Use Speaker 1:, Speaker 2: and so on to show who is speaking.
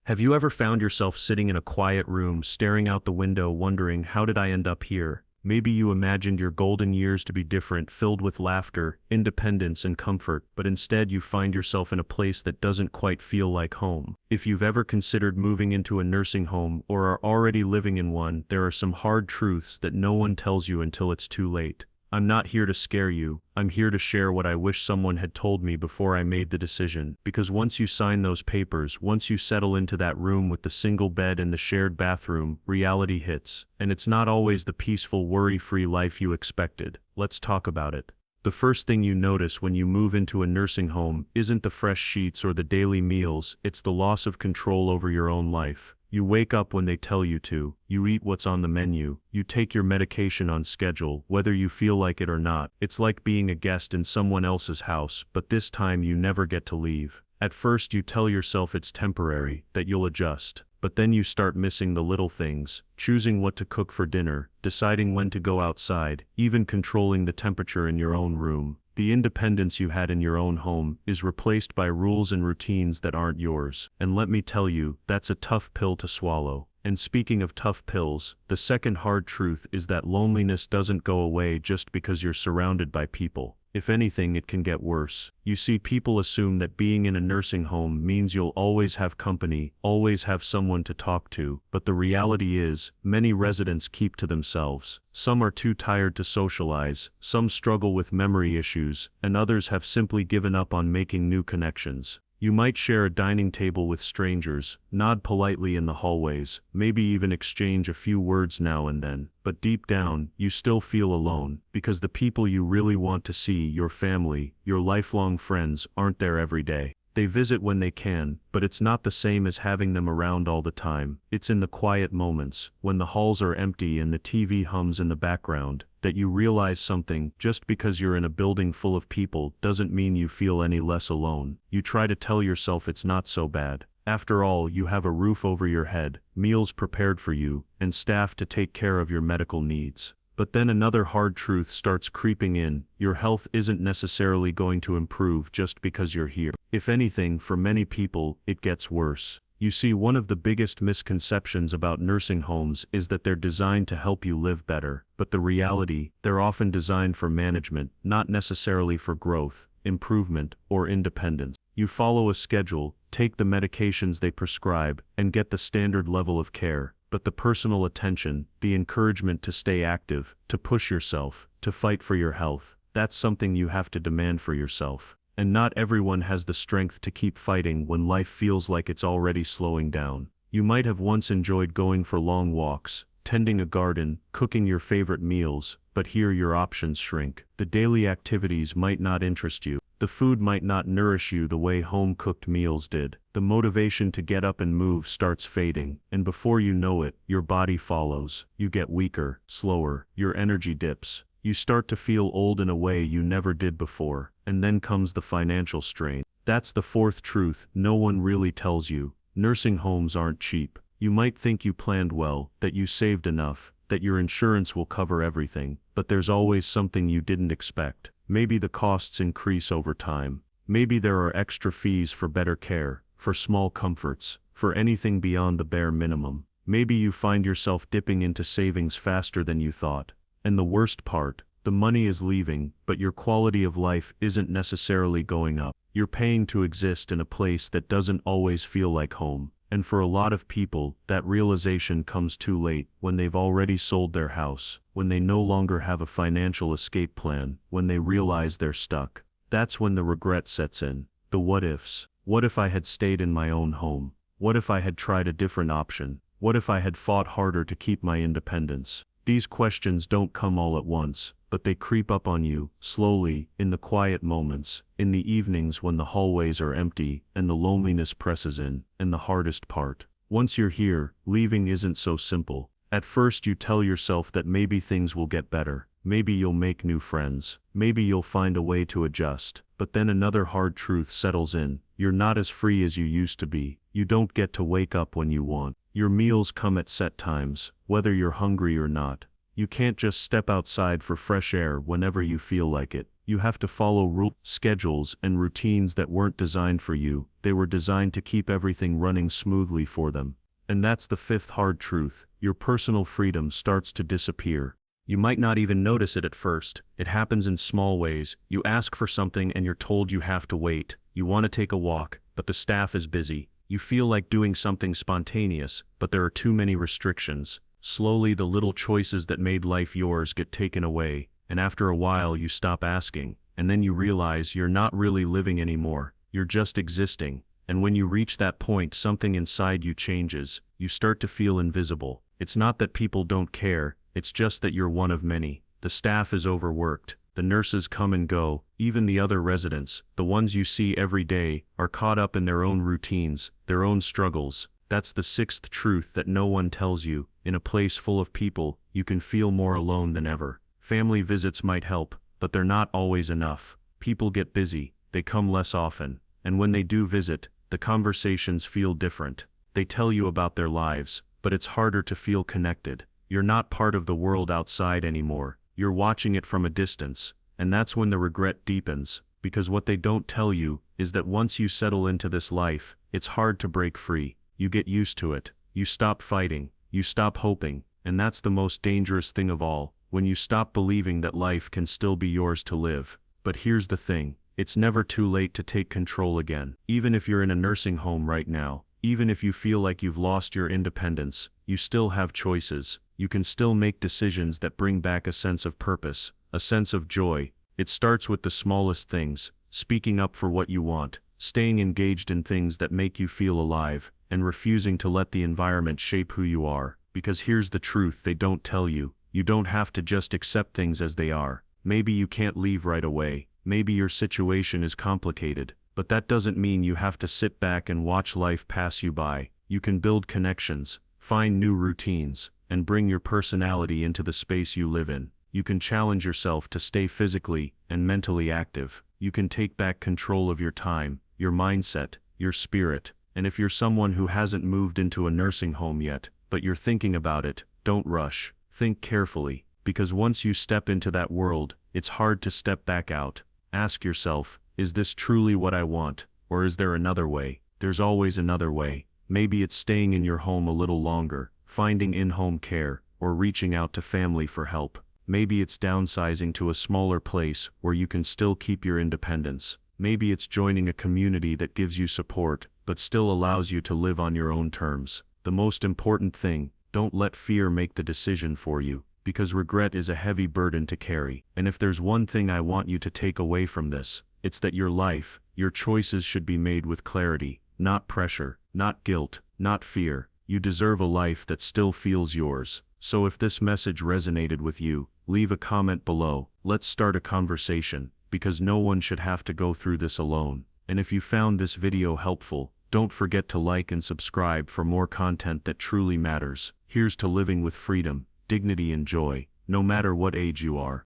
Speaker 1: Have you ever found yourself sitting in a quiet room, staring out the window, wondering, how did I end up here? Maybe you imagined your golden years to be different, filled with laughter, independence, and comfort, but instead you find yourself in a place that doesn't quite feel like home. If you've ever considered moving into a nursing home or are already living in one, there are some hard truths that no one tells you until it's too late. I'm not here to scare you, I'm here to share what I wish someone had told me before I made the decision. Because once you sign those papers, once you settle into that room with the single bed and the shared bathroom, reality hits. And it's not always the peaceful, worry-free life you expected. Let's talk about it. The first thing you notice when you move into a nursing home isn't the fresh sheets or the daily meals, it's the loss of control over your own life. You wake up when they tell you to, you eat what's on the menu, you take your medication on schedule, whether you feel like it or not. It's like being a guest in someone else's house, but this time you never get to leave. At first you tell yourself it's temporary, that you'll adjust. But then you start missing the little things, choosing what to cook for dinner, deciding when to go outside, even controlling the temperature in your own room. The independence you had in your own home is replaced by rules and routines that aren't yours. And let me tell you, that's a tough pill to swallow. And speaking of tough pills, the second hard truth is that loneliness doesn't go away just because you're surrounded by people. If anything, it can get worse. You see, people assume that being in a nursing home means you'll always have company, always have someone to talk to, but the reality is, many residents keep to themselves. Some are too tired to socialize, some struggle with memory issues, and others have simply given up on making new connections. You might share a dining table with strangers, nod politely in the hallways, maybe even exchange a few words now and then, but deep down, you still feel alone, because the people you really want to see, your family, your lifelong friends, aren't there every day. They visit when they can, but it's not the same as having them around all the time. It's in the quiet moments, when the halls are empty and the TV hums in the background, that you realize something. Just because you're in a building full of people doesn't mean you feel any less alone. You try to tell yourself it's not so bad. After all, you have a roof over your head, meals prepared for you, and staff to take care of your medical needs. But then another hard truth starts creeping in. Your health isn't necessarily going to improve just because you're here. If anything, for many people, it gets worse. You see, one of the biggest misconceptions about nursing homes is that they're designed to help you live better. But the reality, they're often designed for management, not necessarily for growth, improvement, or independence. You follow a schedule, take the medications they prescribe, and get the standard level of care. But the personal attention, the encouragement to stay active, to push yourself, to fight for your health, that's something you have to demand for yourself. And not everyone has the strength to keep fighting when life feels like it's already slowing down. You might have once enjoyed going for long walks, tending a garden, cooking your favorite meals, but here your options shrink. The daily activities might not interest you. The food might not nourish you the way home-cooked meals did. The motivation to get up and move starts fading, and before you know it, your body follows. You get weaker, slower, your energy dips. You start to feel old in a way you never did before, and then comes the financial strain. That's the fourth truth no one really tells you. Nursing homes aren't cheap. You might think you planned well, that you saved enough, that your insurance will cover everything, but there's always something you didn't expect. Maybe the costs increase over time. Maybe there are extra fees for better care, for small comforts, for anything beyond the bare minimum. Maybe you find yourself dipping into savings faster than you thought. And the worst part, the money is leaving, but your quality of life isn't necessarily going up. You're paying to exist in a place that doesn't always feel like home. And for a lot of people, that realization comes too late, when they've already sold their house, when they no longer have a financial escape plan, when they realize they're stuck. That's when the regret sets in. The what-ifs. What if I had stayed in my own home? What if I had tried a different option? What if I had fought harder to keep my independence? These questions don't come all at once, but they creep up on you, slowly, in the quiet moments, in the evenings when the hallways are empty, and the loneliness presses in. And the hardest part. Once you're here, leaving isn't so simple. At first you tell yourself that maybe things will get better, maybe you'll make new friends, maybe you'll find a way to adjust. But then another hard truth settles in. You're not as free as you used to be. You don't get to wake up when you want. Your meals come at set times, whether you're hungry or not. You can't just step outside for fresh air whenever you feel like it. You have to follow rules, schedules, and routines that weren't designed for you. They were designed to keep everything running smoothly for them. And that's the fifth hard truth. Your personal freedom starts to disappear. You might not even notice it at first. It happens in small ways. You ask for something and you're told you have to wait. You want to take a walk, but the staff is busy. You feel like doing something spontaneous, but there are too many restrictions. Slowly, the little choices that made life yours get taken away, and after a while you stop asking, and then you realize you're not really living anymore. You're just existing. And when you reach that point, something inside you changes. You start to feel invisible. It's not that people don't care, it's just that you're one of many. The staff is overworked. The nurses come and go. Even the other residents, the ones you see every day, are caught up in their own routines, their own struggles. That's the sixth truth that no one tells you. In a place full of people, you can feel more alone than ever. Family visits might help, but they're not always enough. People get busy, they come less often, and when they do visit, the conversations feel different. They tell you about their lives, but it's harder to feel connected. You're not part of the world outside anymore. You're watching it from a distance, and that's when the regret deepens, because what they don't tell you is that once you settle into this life, it's hard to break free. You get used to it. You stop fighting. You stop hoping, and that's the most dangerous thing of all, when you stop believing that life can still be yours to live. But here's the thing. It's never too late to take control again. Even if you're in a nursing home right now, even if you feel like you've lost your independence, you still have choices. You can still make decisions that bring back a sense of purpose, a sense of joy. It starts with the smallest things, speaking up for what you want, staying engaged in things that make you feel alive, and refusing to let the environment shape who you are. Because here's the truth they don't tell you. You don't have to just accept things as they are. Maybe you can't leave right away. Maybe your situation is complicated, but that doesn't mean you have to sit back and watch life pass you by. You can build connections, find new routines, and bring your personality into the space you live in. You can challenge yourself to stay physically and mentally active. You can take back control of your time, your mindset, your spirit. And if you're someone who hasn't moved into a nursing home yet, but you're thinking about it, don't rush. Think carefully, because once you step into that world, it's hard to step back out. Ask yourself, is this truly what I want, or is there another way? There's always another way. Maybe it's staying in your home a little longer, finding in-home care, or reaching out to family for help. Maybe it's downsizing to a smaller place where you can still keep your independence. Maybe it's joining a community that gives you support, but still allows you to live on your own terms. The most important thing, don't let fear make the decision for you, because regret is a heavy burden to carry. And if there's one thing I want you to take away from this, it's that your life, your choices should be made with clarity, not pressure, not guilt, not fear. You deserve a life that still feels yours. So if this message resonated with you, leave a comment below. Let's start a conversation, because no one should have to go through this alone. And if you found this video helpful, don't forget to like and subscribe for more content that truly matters. Here's to living with freedom, dignity and joy, no matter what age you are.